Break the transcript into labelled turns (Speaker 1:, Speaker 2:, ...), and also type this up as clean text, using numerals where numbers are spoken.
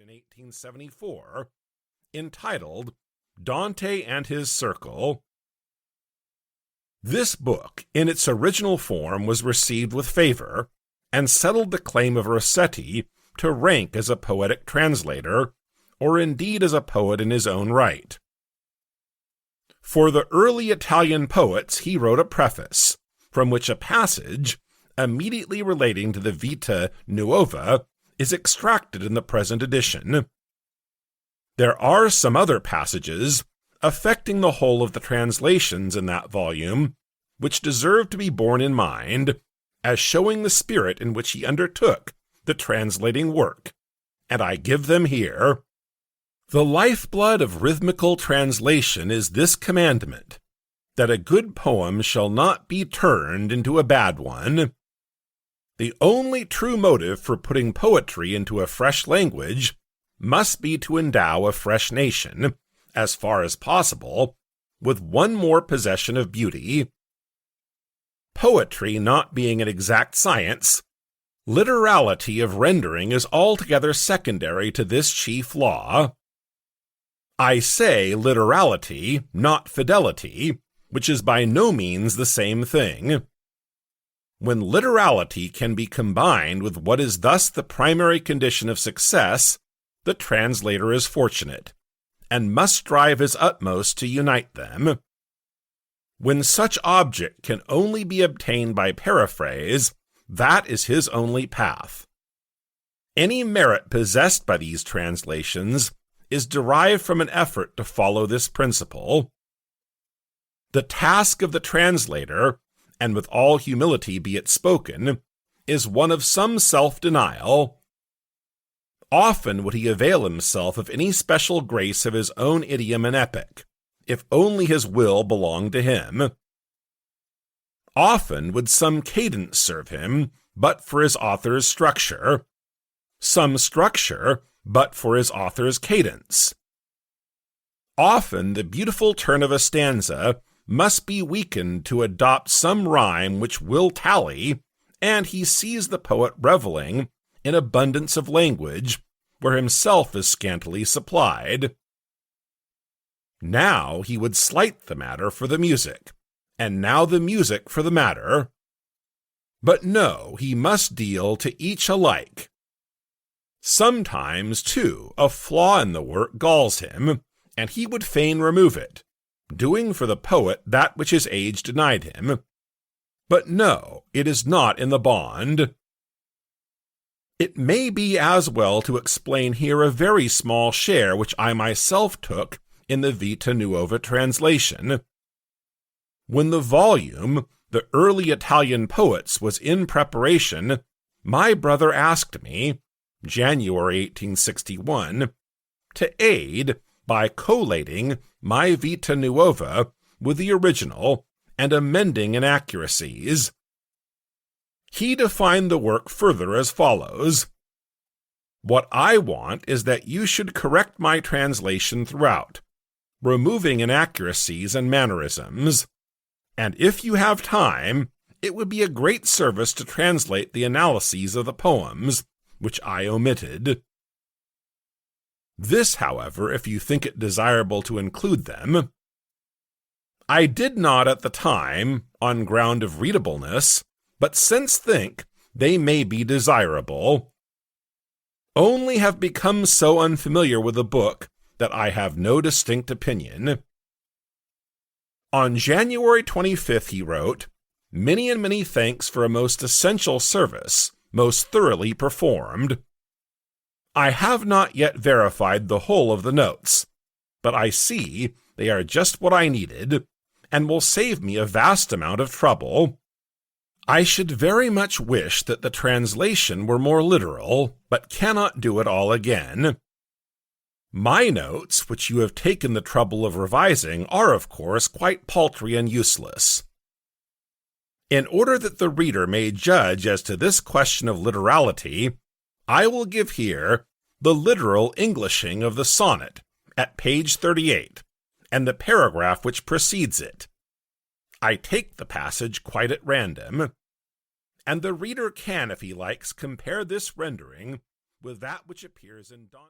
Speaker 1: in 1874, entitled Dante and His Circle. This book, in its original form, was received with favor and settled the claim of Rossetti to rank as a poetic translator, or indeed as a poet in his own right. For the early Italian poets he wrote a preface, from which a passage, immediately relating to the Vita Nuova, is extracted in the present edition. There are some other passages affecting the whole of the translations in that volume, which deserve to be borne in mind as showing the spirit in which he undertook the translating work, and I give them here. The lifeblood of rhythmical translation is this commandment, that a good poem shall not be turned into a bad one. The only true motive for putting poetry into a fresh language must be to endow a fresh nation, as far as possible, with one more possession of beauty. Poetry not being an exact science, literality of rendering is altogether secondary to this chief law. I say literality, not fidelity, which is by no means the same thing. When literality can be combined with what is thus the primary condition of success, the translator is fortunate, and must strive his utmost to unite them. When such object can only be obtained by paraphrase, that is his only path. Any merit possessed by these translations is derived from an effort to follow this principle. The task of the translator, and with all humility be it spoken, is one of some self-denial. Often would he avail himself of any special grace of his own idiom and epic, if only his will belonged to him. Often would some cadence serve him, but for his author's structure, some structure, but for his author's cadence. Often the beautiful turn of a stanza must be weakened to adopt some rhyme which will tally, and he sees the poet reveling in abundance of language, where himself is scantily supplied. Now he would slight the matter for the music, and now the music for the matter. But no, he must deal to each alike. Sometimes, too, a flaw in the work galls him, and he would fain remove it, doing for the poet that which his age denied him. But no, it is not in the bond. It may be as well to explain here a very small share which I myself took in the Vita Nuova translation. When the volume, The Early Italian Poets, was in preparation, my brother asked me, January 1861, to aid by collating my Vita Nuova with the original and amending inaccuracies. He defined the work further as follows: what I want is that you should correct my translation throughout, removing inaccuracies and mannerisms, and if you have time, it would be a great service to translate the analyses of the poems, which I omitted. This, however, if you think it desirable to include them. I did not at the time, on ground of readableness, but since think they may be desirable. Only have become so unfamiliar with the book that I have no distinct opinion. On January 25th he wrote, "Many and many thanks for a most essential service, most thoroughly performed. I have not yet verified the whole of the notes, but I see they are just what I needed, and will save me a vast amount of trouble. I should very much wish that the translation were more literal, but cannot do it all again. My notes, which you have taken the trouble of revising, are of course quite paltry and useless. In order that the reader may judge as to this question of literality, I will give here the literal Englishing of the sonnet at page 38, and the paragraph which precedes it. I take the passage quite at random, and the reader can, if he likes, compare this rendering with that which appears in Dante.